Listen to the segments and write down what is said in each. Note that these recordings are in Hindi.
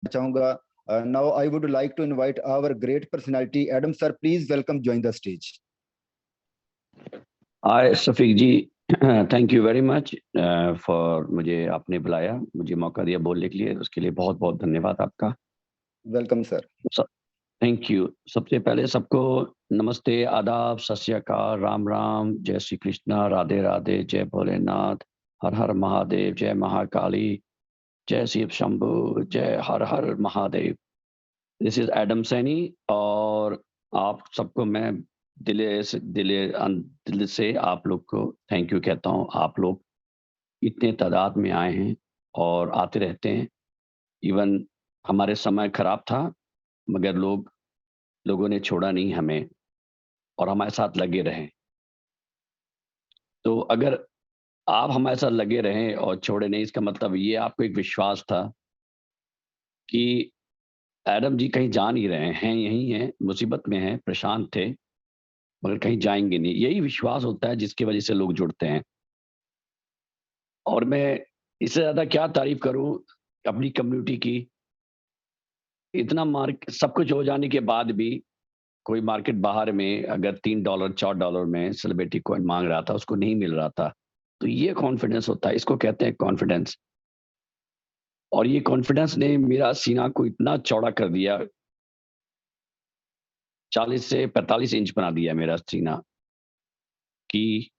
चाहूंगा। Now I would like to invite our great personality Adam sir, please welcome, join the stage. Hi Safiq ji, thank you very much for मुझे आपने बुलाया, मुझे मौका दिया बोलने के लिए, उसके लिए बहुत बहुत धन्यवाद आपका। Welcome sir. Thank you. सबसे पहले सबको नमस्ते, आदाब, सत श्री अकाल, राम राम, जय श्री कृष्णा, राधे राधे, जय भोलेनाथ, हर हर महादेव, जय महाकाली, जय शिव शंभु, जय Har Har Mahadev. This is Adam Saini और आप सबको मैं दिल से आप लोग को थैंक यू कहता हूँ। आप लोग इतने तादाद में आए हैं और आते रहते हैं। इवन हमारे समय खराब था मगर लोगों ने छोड़ा नहीं हमें और हमारे साथ लगे रहे। तो अगर आप हमारे साथ लगे रहें और छोड़े नहीं, इसका मतलब ये आपको एक विश्वास था कि एडम जी कहीं जा नहीं रहे हैं, यहीं हैं, मुसीबत में हैं, परेशान थे मगर कहीं जाएंगे नहीं। यही विश्वास होता है जिसकी वजह से लोग जुड़ते हैं। और मैं इससे ज्यादा क्या तारीफ करूं अपनी कम्युनिटी की। इतना सब कुछ हो जाने के बाद भी कोई मार्केट बाहर में अगर $3 $4 में सेलिब्रिटी कॉइन मांग रहा था, उसको नहीं मिल रहा था, तो ये कॉन्फिडेंस होता है, इसको कहते हैं कॉन्फिडेंस। और ये कॉन्फिडेंस ने मेरा सीना को इतना चौड़ा कर दिया, 40 से 45 इंच बना दिया मेरा सीना, कि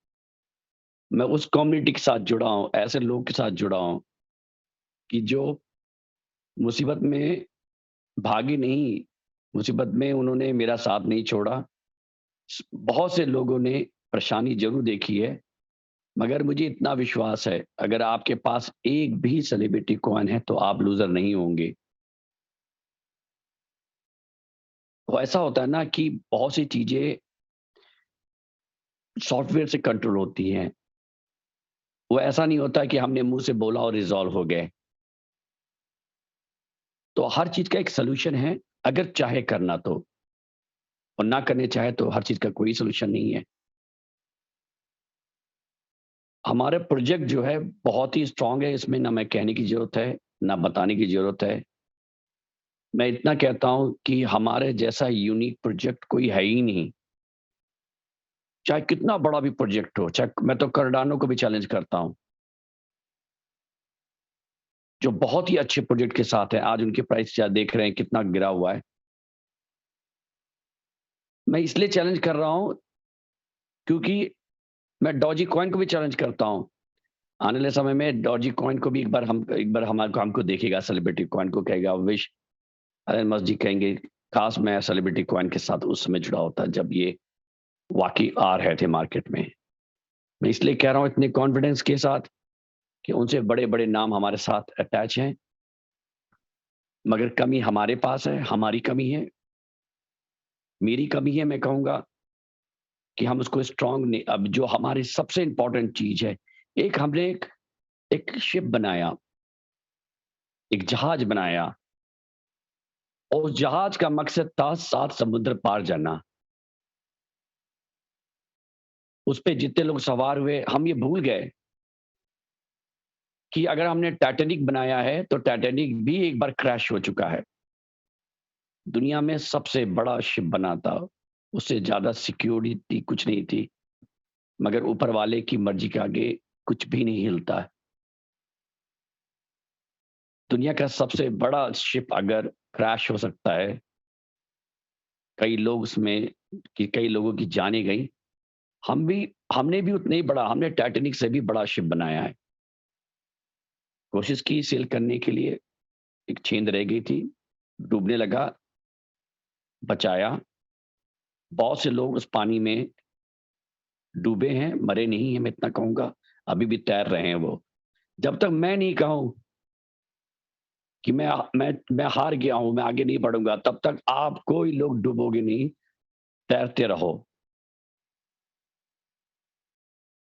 मैं उस कम्युनिटी के साथ जुड़ा हूं, ऐसे लोग के साथ जुड़ा हूं कि जो मुसीबत में भागे नहीं, मुसीबत में उन्होंने मेरा साथ नहीं छोड़ा। बहुत से लोगों ने परेशानी जरूर देखी है मगर मुझे इतना विश्वास है, अगर आपके पास एक भी सेलिब्रिटी कॉइन है तो आप लूजर नहीं होंगे। तो ऐसा होता है ना कि बहुत सी चीजें सॉफ्टवेयर से कंट्रोल होती हैं। वो ऐसा नहीं होता कि हमने मुंह से बोला और रिजॉल्व हो गए। तो हर चीज का एक सोल्यूशन है, अगर चाहे करना तो, और ना करने चाहे तो हर चीज का कोई सोल्यूशन नहीं है। हमारे प्रोजेक्ट जो है बहुत ही स्ट्रांग है, इसमें ना मैं कहने की जरूरत है ना बताने की जरूरत है। मैं इतना कहता हूं कि हमारे जैसा यूनिक प्रोजेक्ट कोई है ही नहीं, चाहे कितना बड़ा भी प्रोजेक्ट हो। चाहे मैं तो कार्डानो को भी चैलेंज करता हूं, जो बहुत ही अच्छे प्रोजेक्ट के साथ है। आज उनके प्राइस देख रहे हैं कितना गिरा हुआ है। मैं इसलिए चैलेंज कर रहा हूं क्योंकि मैं डॉजी कॉइन को भी चैलेंज करता हूं। आने वाले समय में डॉजी कॉइन को भी एक बार हमारे हमको देखेगा, सेलिब्रिटी कॉइन को कहेगा विश, अरे मस्जिद कहेंगे काश मैं सेलिब्रिटी कॉइन के साथ उस समय जुड़ा होता जब ये वाकई आ रहे थे मार्केट में। मैं इसलिए कह रहा हूं इतने कॉन्फिडेंस के साथ कि उनसे बड़े बड़े नाम हमारे साथ अटैच हैं, मगर कमी हमारे पास है, हमारी कमी है, मेरी कमी है। मैं कहूंगा कि हम उसको स्ट्रांग नहीं, अब जो हमारी सबसे इंपॉर्टेंट चीज है, हमने एक शिप बनाया, एक जहाज बनाया और उस जहाज का मकसद था 7 समुद्र पार जाना। उस पे जितने लोग सवार हुए, हम ये भूल गए कि अगर हमने टाइटैनिक बनाया है तो टाइटैनिक भी एक बार क्रैश हो चुका है। दुनिया में सबसे बड़ा शिप बना था, उससे ज्यादा सिक्योरिटी कुछ नहीं थी, मगर ऊपर वाले की मर्जी के आगे कुछ भी नहीं हिलता है। दुनिया का सबसे बड़ा शिप अगर क्रैश हो सकता है, कई लोग उसमें कि कई लोगों की जानें गई, हमने भी उतना ही बड़ा, हमने टाइटैनिक से भी बड़ा शिप बनाया है। कोशिश की सेल करने के लिए, एक छेद रह गई थी, डूबने लगा, बचाया। बहुत से लोग उस पानी में डूबे हैं, मरे नहीं हैं, मैं इतना कहूंगा, अभी भी तैर रहे हैं वो। जब तक मैं नहीं कहूं कि मैं हार गया हूं, मैं आगे नहीं बढ़ूंगा, तब तक आप कोई लोग डूबोगे नहीं, तैरते रहो।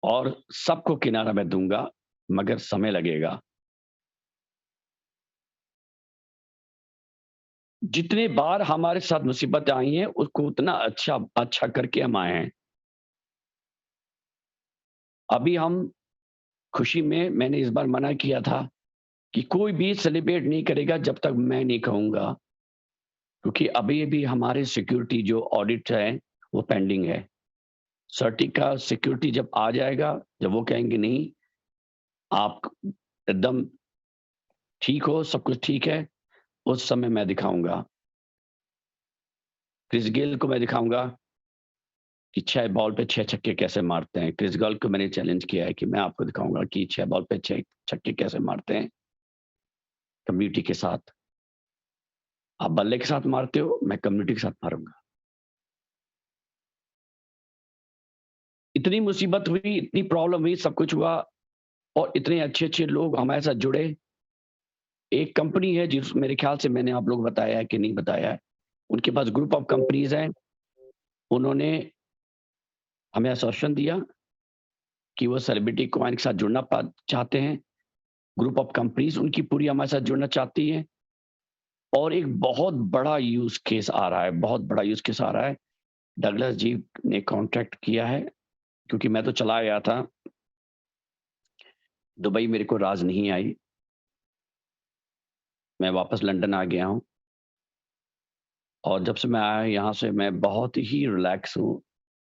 और सबको किनारा मैं दूंगा मगर समय लगेगा। जितने बार हमारे साथ मुसीबत आई है उसको उतना अच्छा करके हम आए हैं। अभी हम खुशी में, मैंने इस बार मना किया था कि कोई भी सेलिब्रेट नहीं करेगा जब तक मैं नहीं कहूँगा, क्योंकि अभी भी हमारे सिक्योरिटी जो ऑडिट है वो पेंडिंग है। सर्टी का सिक्योरिटी जब आ जाएगा, जब वो कहेंगे नहीं आप एकदम ठीक हो, सब कुछ ठीक है, उस समय मैं दिखाऊँगा। क्रिस गेल को मैं दिखाऊँगा कि 6 बॉल पे 6 छक्के कैसे मारते हैं। क्रिस गेल को मैंने चैलेंज किया है कि मैं आपको दिखाऊँगा कि 6 बॉल पे 6 छक्के कैसे मारते हैं कम्युनिटी के साथ। आप बल्ले के साथ मारते हो, मैं कम्युनिटी के साथ मारूँगा। इतनी मुसीबत हुई, इतनी प्रॉब्लम हुई, सब कुछ हुआ और इतने अच्छे-अच्छे लोग हमारे साथ जुड़े। एक कंपनी है जिस मेरे ख्याल से मैंने आप लोग को बताया है कि नहीं बताया है। उनके पास ग्रुप ऑफ कंपनीज़ हैं। उन्होंने हमें आश्वासन दिया कि वो सेलिब्रिटी कॉइन के साथ जुड़ना चाहते हैं। ग्रुप ऑफ कंपनीज़ उनकी पूरी हमारे साथ जुड़ना चाहती हैं और एक बहुत बड़ा यूज़ केस आ रहा है, बहुत बड़ा यूज़ केस आ रहा है। डगलस जी ने कॉन्ट्रैक्ट किया है क्योंकि मैं तो चला गया था। दुबई मेरे को राज़ नहीं आई। मैं वापस लंदन आ गया हूँ और जब से मैं आया यहाँ से मैं बहुत ही रिलैक्स हूँ,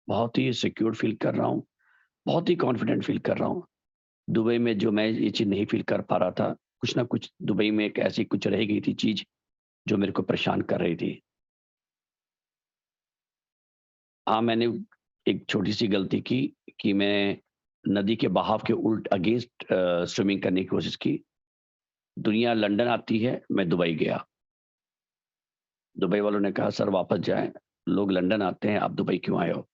बहुत ही सिक्योर फ़ील कर रहा हूँ, बहुत ही कॉन्फिडेंट फ़ील कर रहा हूँ। दुबई में जो मैं ये चीज़ नहीं फ़ील कर पा रहा था, कुछ ना कुछ दुबई में एक ऐसी कुछ रह गई थी चीज़, जो मेरे को परेशान कर रही थी। हाँ, मैंने एक छोटी-सी गलती की कि मैं नदी के बहाव के अगेंस्ट स्विमिंग करने की कोशिश की। दुनिया लंदन आती है, मैं दुबई गया। दुबई वालों ने कहा, "सर वापस जाएँ, लोग लंदन आते हैं, आप दुबई क्यों आए हो?"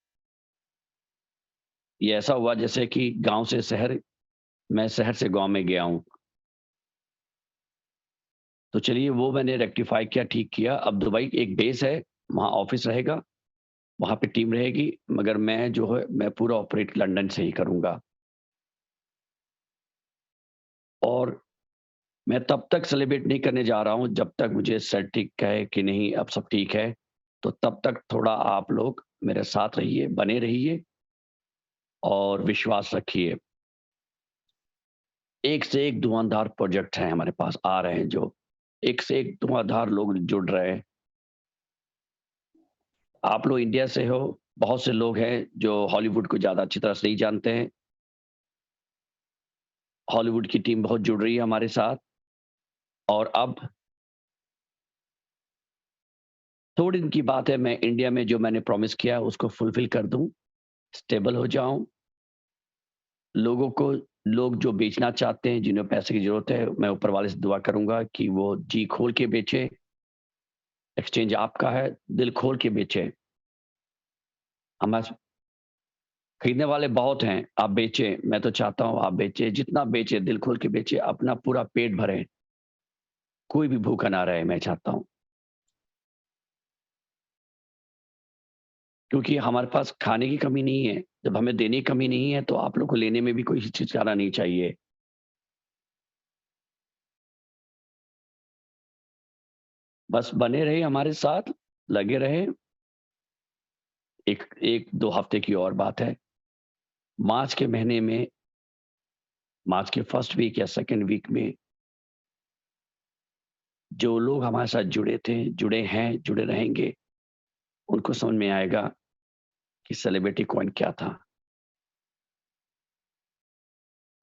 ये ऐसा हुआ जैसे कि गाँव से शहर, मैं शहर से गाँव में गया हूँ। तो चलिए वो मैंने रेक्टिफ़ाई किया, ठीक किया। अब दुबई एक बेस है, वहाँ ऑफ़िस रहेगा, वहाँ पे टीम रहेगी, मगर मैं जो है मैं पूरा ऑपरेट लंदन से ही करूँगा। और मैं तब तक सेलिब्रेट नहीं करने जा रहा हूँ जब तक मुझे सर्टिक कहे कि नहीं अब सब ठीक है। तो तब तक थोड़ा आप लोग मेरे साथ रहिए, बने रहिए और विश्वास रखिए। एक से एक धुआँधार प्रोजेक्ट हैं हमारे पास आ रहे हैं जो, एक से एक धुआँधार लोग जुड़ रहे हैं। आप लोग इंडिया से हो, बहुत से लोग हैं जो हॉलीवुड को ज़्यादा अच्छी तरह से नहीं जानते हैं। हॉलीवुड की टीम बहुत जुड़ रही है हमारे साथ और अब थोड़े दिन की बात है मैं इंडिया में जो मैंने प्रॉमिस किया उसको फुलफिल कर दूँ, स्टेबल हो जाऊँ। लोगों को लोग जो बेचना चाहते हैं, जिन्हें पैसे की ज़रूरत है, मैं ऊपर वाले से दुआ करूँगा कि वो जी खोल के बेचें। एक्सचेंज आपका है, दिल खोल के बेचें। हमारे खरीदने वाले बहुत हैं, आप बेचें। मैं तो चाहता हूँ आप बेचें, जितना बेचें, दिल खोल के बेचें, अपना पूरा पेट भरें। कोई भी भूखा ना रहे, मैं चाहता हूँ। क्योंकि हमारे पास खाने की कमी नहीं है, जब हमें देने की कमी नहीं है, तो आप लोग को लेने में भी कोई हिचकिचाना नहीं चाहिए। बस बने रहिए हमारे साथ, लगे रहें। एक 1-2 हफ्ते की और बात है। मार्च के महीने में, मार्च के फर्स्ट वीक या सेकंड वीक में जो लोग हमारे साथ जुड़े थे, जुड़े हैं, जुड़े रहेंगे, उनको समझ में आएगा कि सेलिब्रिटी कॉइन क्या था।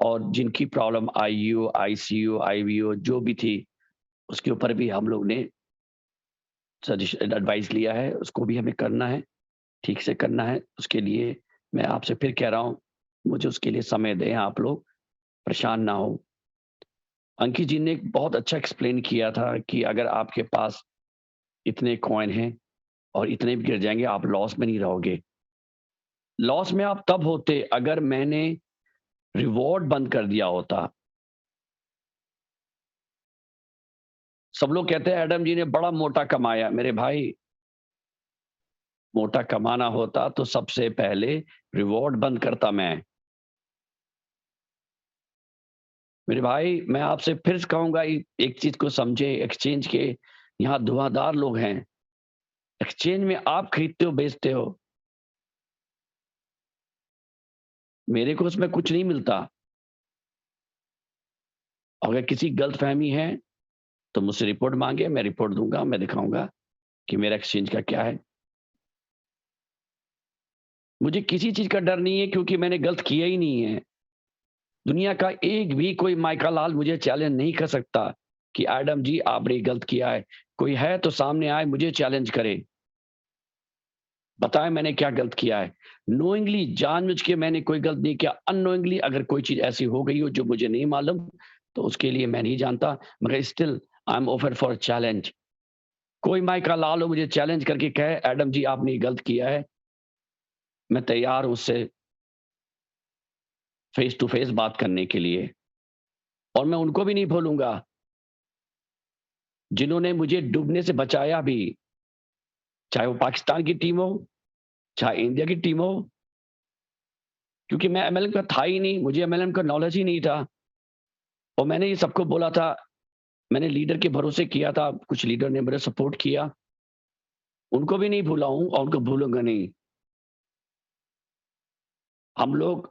और जिनकी प्रॉब्लम आईयू, आईसीयू, आईवीओ जो भी थी, उसके ऊपर भी हम लोग ने एडवाइस लिया है, उसको भी हमें करना है, ठीक से करना है। उसके लिए मैं आपसे फिर कह रहा हूँ, मुझे उसके लिए समय दें आप लोग, परेशान ना हों। अंकित जी ने एक बहुत अच्छा एक्सप्लेन किया था कि अगर आपके पास इतने कॉइन हैं और इतने भी गिर जाएँगे, आप लॉस में नहीं रहोगे। लॉस में आप तब होते अगर मैंने रिवॉर्ड बंद कर दिया होता। सब लोग कहते हैं एडम जी ने बड़ा मोटा कमाया। मेरे भाई, मोटा कमाना होता तो सबसे पहले रिवॉर्ड बंद करता मैं। मेरे भाई, मैं आपसे फिर से कहूँगा एक चीज़ को समझें, एक्सचेंज के यहाँ धुआँधार लोग हैं। एक्सचेंज में आप खरीदते हो, बेचते हो। मेरे को उसमें कुछ नहीं मिलता। अगर किसी गलतफहमी है तो मुझसे रिपोर्ट मांगे, मैं रिपोर्ट दूंगा, मैं दिखाऊंगा कि मेरा एक्सचेंज का क्या है। मुझे किसी चीज का डर नहीं है क्योंकि मैंने गलत किया ही नहीं है। दुनिया का एक भी कोई माइका लाल मुझे चैलेंज नहीं कर सकता कि एडम जी आपने गलत किया है। कोई है तो सामने आए, मुझे चैलेंज करे, बताए मैंने क्या गलत किया है। नोइंगली, जानबूझ के मैंने कोई गलत नहीं किया। अननोइंगली अगर कोई चीज ऐसी हो गई हो जो मुझे नहीं मालूम, तो उसके लिए मैं नहीं जानता, मगर still I am open for challenge. कोई माइका लाल हो मुझे चैलेंज करके कहे एडम जी आपने गलत किया है, मैं तैयार हूं उससे फेस टू फेस बात करने के लिए। और मैं उनको भी नहीं भूलूंगा जिन्होंने मुझे डूबने से बचाया भी, चाहे वो पाकिस्तान की टीम हो, चाहे इंडिया की टीम हो। क्योंकि मैं एमएलएम का था ही नहीं, मुझे एमएलएम का नॉलेज ही नहीं था। और मैंने ये सबको बोला था, मैंने लीडर के भरोसे किया था, कुछ लीडर ने मेरा सपोर्ट किया, उनको भी नहीं भूला हूं और उनको भूलूंगा नहीं। हम लोग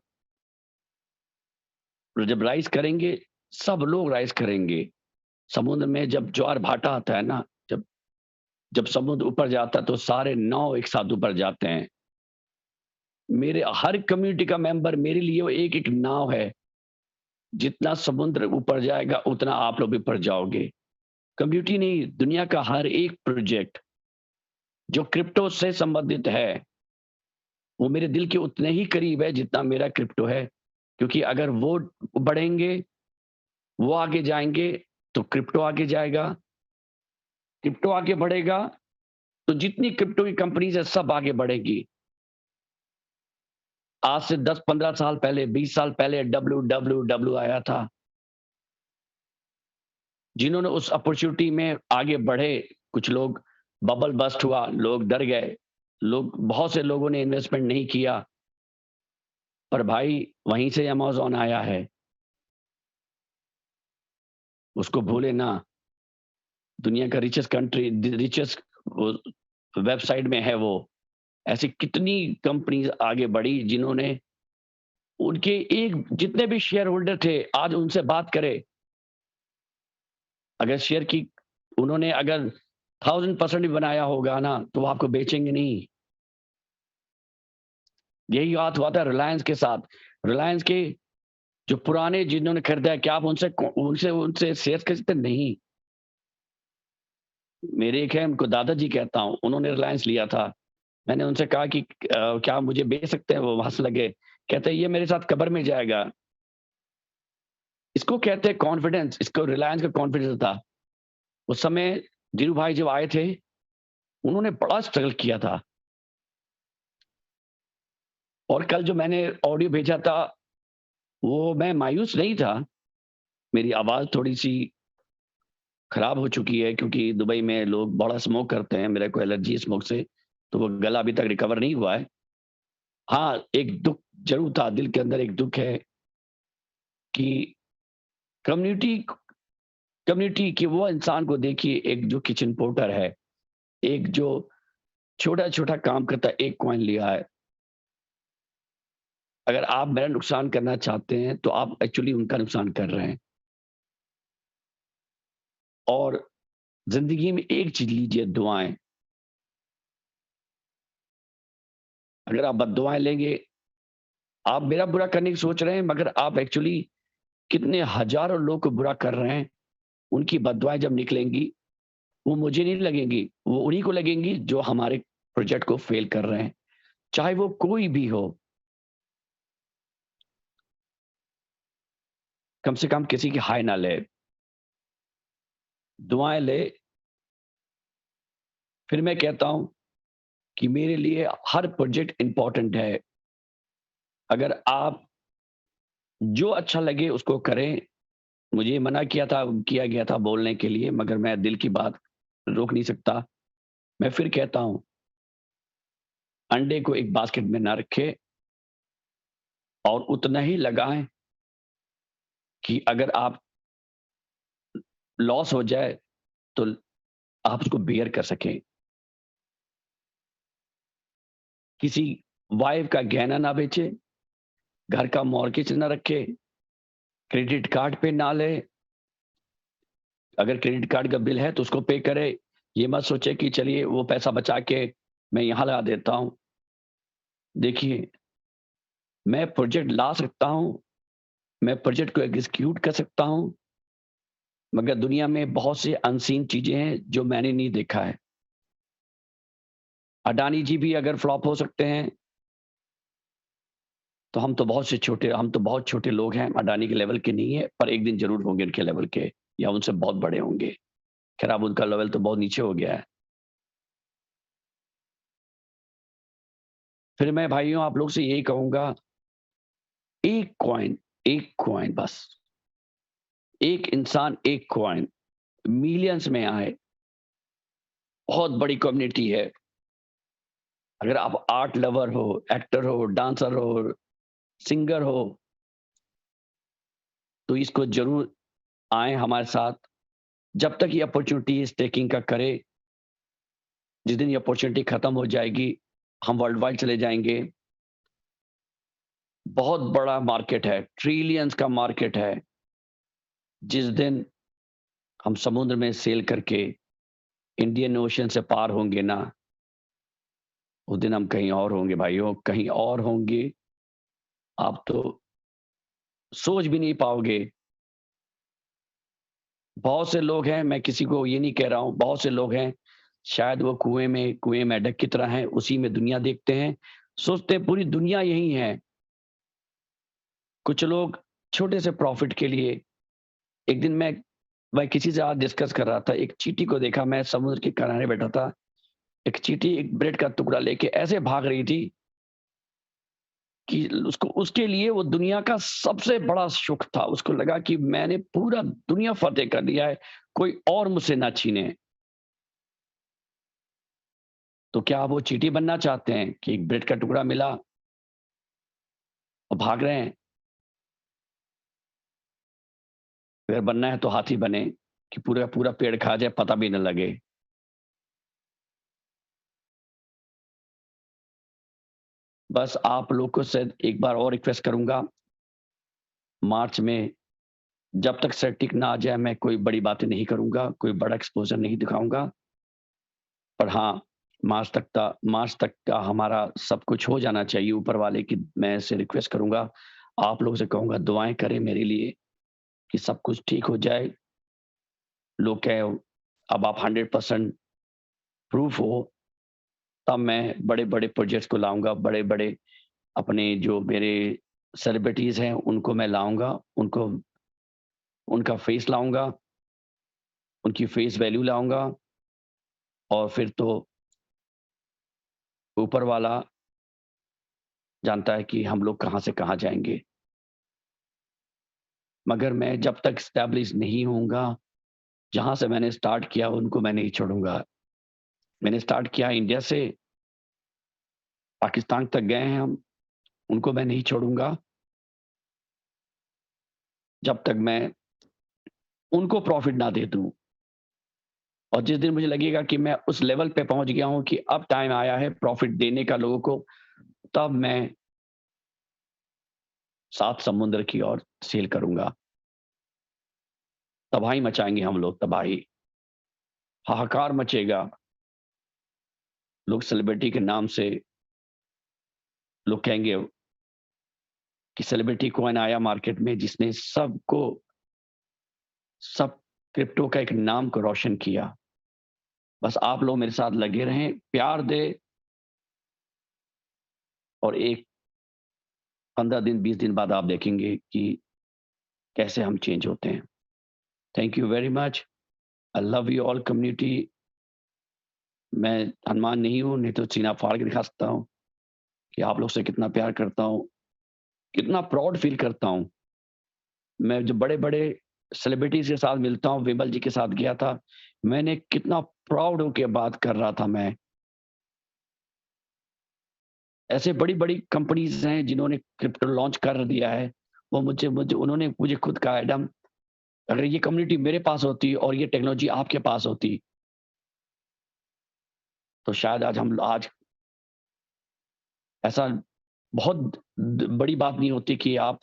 जब राइज करेंगे, सब लोग राइज करेंगे। समुद्र में जब ज्वार भाटा आता है ना, जब जब समुद्र ऊपर जाता है तो सारे नाव एक साथ ऊपर जाते हैं। मेरे हर कम्युनिटी का मेंबर मेरे लिए वो एक एक नाव है। जितना समुद्र ऊपर जाएगा उतना आप लोग भी ऊपर जाओगे। कम्युनिटी नहीं, दुनिया का हर एक प्रोजेक्ट जो क्रिप्टो से संबंधित है, वो मेरे दिल के उतने ही करीब है जितना मेरा क्रिप्टो है। क्योंकि अगर वो बढ़ेंगे, वो आगे जाएंगे, तो क्रिप्टो आगे जाएगा। क्रिप्टो आगे बढ़ेगा तो जितनी क्रिप्टो की कंपनीज है सब आगे बढ़ेगी। आज से 10-15 साल पहले, 20 साल पहले डब्ल्यू आया था। जिन्होंने उस अपॉर्चुनिटी में आगे बढ़े, कुछ लोग, बबल बस्ट हुआ, लोग डर गए, लोग, बहुत से लोगों ने इन्वेस्टमेंट नहीं किया। पर भाई वहीं से अमेज़न आया है, उसको भूले ना। दुनिया का रिचेस्ट कंट्री, रिचेस्ट वेबसाइट में है वो। ऐसी कितनी कंपनीज आगे बढ़ी जिन्होंने, उनके एक जितने भी शेयर होल्डर थे, आज उनसे बात करें, अगर शेयर की उन्होंने अगर 1000% भी बनाया होगा ना, तो वो आपको बेचेंगे नहीं। यही बात हुआ था रिलायंस के साथ। रिलायंस के जो पुराने जिन्होंने खरीदा है, क्या आप उनसे उनसे उनसे शेयर खरीदते? नहीं। मेरे एक है, उनको दादाजी कहता हूँ, उन्होंने रिलायंस लिया था। मैंने उनसे कहा कि क्या आप मुझे बेच सकते हैं? वो हंस लगे, कहते हैं ये मेरे साथ कब्र में जाएगा। इसको कहते हैं कॉन्फिडेंस, इसको रिलायंस का कॉन्फिडेंस था। उस समय धीरू भाई जब आए थे, उन्होंने बड़ा स्ट्रगल किया था। और कल जो मैंने ऑडियो भेजा था, वो मैं मायूस नहीं था। मेरी आवाज थोड़ी सी खराब हो चुकी है क्योंकि दुबई में लोग बड़ा स्मोक करते हैं, मेरे को एलर्जी है स्मोक से, तो वो गला अभी तक रिकवर नहीं हुआ है। हाँ, एक दुख जरूर था, दिल के अंदर एक दुख है कि कम्युनिटी कम्युनिटी की वो इंसान को देखिए, एक जो किचन पोर्टर है, एक जो छोटा-छोटा काम करता है, 1 कॉइन लिया है। अगर आप मेरा नुकसान करना चाहते हैं, तो आप एक्चुअली उनका नुकसान कर रहे हैं। और ज़िंदगी में एक चीज़ लीजिए, दुआएँ। अगर आप बद्दुआएँ लेंगे, आप मेरा बुरा करने की सोच रहे हैं, मगर आप एक्चुअली कितने हज़ारों लोग को बुरा कर रहे हैं। उनकी बद्दुआएँ जब निकलेंगी, वो मुझे नहीं लगेंगी, वो उन्हीं को लगेंगी जो हमारे प्रोजेक्ट को फ़ेल कर रहे हैं, चाहे वो कोई भी हो। कम से कम किसी की हाय ना ले, दुआएँ ले। फिर मैं कहता हूँ कि मेरे लिए हर प्रोजेक्ट इम्पोर्टेंट है। अगर आप जो अच्छा लगे उसको करें। मुझे मना किया गया था बोलने के लिए, मगर मैं दिल की बात रोक नहीं सकता। मैं फिर कहता हूँ, अंडे को एक बास्केट में ना रखें और उतना ही लगाएँ कि अगर आप लॉस हो जाए, तो आप उसको बियर कर सकें। किसी वाइफ का गहना ना बेचें, घर का मॉर्गेज ना रखें, क्रेडिट कार्ड पे ना लें, अगर क्रेडिट कार्ड का बिल है तो उसको पे करे। ये मत सोचे कि चलिए वो पैसा बचा के मैं यहाँ लगा देता हूँ। देखिए, मैं प्रोजेक्ट ला सकता हूँ, मैं प्रोजेक्ट को एग्जीक्यूट कर सकता हूँ, मगर दुनिया में बहुत से अनसीन चीज़ें हैं जो मैंने नहीं देखा है। अडानी जी भी अगर फ्लॉप हो सकते हैं, तो हम तो बहुत छोटे लोग हैं, अडानी के लेवल के नहीं है, पर एक दिन ज़रूर होंगे उनके लेवल के या उनसे बहुत बड़े होंगे। खैर अब उनका लेवल तो बहुत नीचे हो गया है। फिर मैं भाइयों आप लोग से यही कहूँगा, एक कॉइन बस, एक इंसान एक कॉइन, मिलियंस में आए, बहुत बड़ी कम्युनिटी है। अगर आप आर्ट लवर हो, एक्टर हो, डांसर हो, सिंगर हो, तो इसको ज़रूर आएँ हमारे साथ। जब तक ये अपॉर्च्युनिटी स्टेकिंग का करे, जिस दिन ये अपॉर्च्युनिटी खत्म हो जाएगी, हम वर्ल्ड वाइड चले जाएँगे। बहुत बड़ा मार्केट है, ट्रिलियंस का मार्केट है। जिस दिन हम समुद्र में सेल करके इंडियन ओशन से पार होंगे ना, उस दिन हम कहीं और होंगे भाइयों, कहीं और होंगे। आप तो सोच भी नहीं पाओगे। बहुत से लोग हैं, मैं किसी को ये नहीं कह रहा हूँ, बहुत से लोग हैं, शायद वो कुएँ में मेंढक की तरह हैं, उसी में दुनिया देखते हैं, सोचते हैं पूरी दुनिया यही है। कुछ लोग छोटे से प्रॉफ़िट के लिए एक दिन मैं किसी से आज डिस्कस कर रहा था, एक चींटी को देखा, मैं समुद्र के किनारे बैठा था, एक चींटी एक ब्रेड का टुकड़ा लेके ऐसे भाग रही थी कि उसको उसके लिए वो दुनिया का सबसे बड़ा सुख था। उसको लगा कि मैंने पूरा दुनिया फ़तेह कर लिया है, कोई और मुझसे ना छीने। तो क्या आप वो चींटी बनना चाहते हैं कि एक ब्रेड का टुकड़ा मिला और भाग रहे हैं? अगर बनना है तो हाथी बने कि पूरा पूरा पेड़ खा जाए, पता भी ना लगे। बस आप लोग को शायद एक बार और रिक्वेस्ट करूँगा, मार्च में जब तक सर्टिक ना आ जाए मैं कोई बड़ी बातें नहीं करूँगा, कोई बड़ा एक्सपोज़र नहीं दिखाऊँगा। पर हाँ, मार्च तक का हमारा सब कुछ हो जाना चाहिए ऊपर वाले की मैं ऐसे रिक्वेस्ट करूँगा। आप लोगों से कहूँगा दुआएँ करें मेरे लिए कि सब कुछ ठीक हो जाए। लोग कहें अब आप 100% प्रूफ हो, तब मैं बड़े-बड़े प्रोजेक्ट्स को लाऊँगा, बड़े-बड़े अपने जो मेरे सेलिब्रिटीज़ हैं उनको मैं लाऊँगा, उनका फेस लाऊँगा, उनकी फेस वैल्यू लाऊँगा और फिर तो ऊपर वाला जानता है कि हम लोग कहाँ से कहाँ जाएँगे। मगर मैं जब तक एस्टैब्लिश नहीं होऊँगा, जहाँ से मैंने स्टार्ट किया उनको मैं नहीं छोड़ूँगा। मैंने स्टार्ट किया इंडिया से, पाकिस्तान तक गए हैं हम, उनको मैं नहीं छोड़ूँगा, जब तक मैं उनको प्रॉफ़िट ना दे दूँ। और जिस दिन मुझे लगेगा कि मैं उस लेवल पे पहुँच गया हूँ कि अब टाइम आया है प्रॉफ़िट देने का लोगों को, तब मैं 7 समुद्र की ओर सेल करूँगा। तबाही मचाएँगे हम लोग, तबाही। हाहाकार मचेगा। लोग सेलिब्रिटी के नाम से लोग कहेंगे कि सेलिब्रिटी कॉइन आया मार्केट में जिसने सब क्रिप्टो का एक नाम को रोशन किया। बस आप लोग मेरे साथ लगे रहें, प्यार दें और एक 15 दिन, 20 दिन बाद आप देखेंगे कि कैसे हम चेंज होते हैं। Thank you very much. I love you all community. मैं हनुमान नहीं हूँ, नहीं तो सीना फाड़ के दिखा सकता हूँ कि आप लोग से कितना प्यार करता हूँ, कितना प्राउड फ़ील करता हूँ। मैं जो बड़े-बड़े सेलिब्रिटीज़ के साथ मिलता हूँ, विमल जी के साथ गया था, मैंने कितना प्राउड होके बात कर रहा था मैं। ऐसे बड़ी-बड़ी कंपनीज़ हैं जिन्होंने क्रिप्टो लॉन्च कर दिया है, वो मुझे मुझे उन्होंने मुझे खुद कहा, एडम अगर ये कम्युनिटी मेरे पास होती और ये टेक्नोलॉजी आपके पास होती, तो शायद आज ऐसा बहुत बड़ी बात नहीं होती कि आप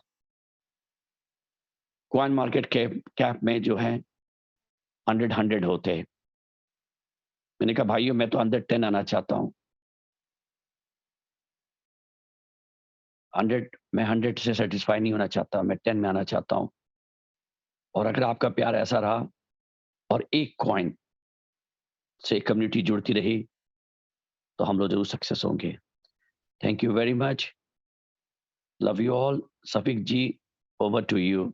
कॉइन मार्केट कैप कैप में जो है 100 होते। मैंने कहा भाइयों मैं तो 110 आना चाहता हूँ। 100 मैं 100 से सेटिस्फाई नहीं होना चाहता, मैं 10 में आना चाहता हूँ। और अगर आपका प्यार ऐसा रहा और एक कॉइन से कम्युनिटी जुड़ती रही तो हम लोग जरूर सक्सेस होंगे। Thank you very much, love you all. Safiq ji, over to you.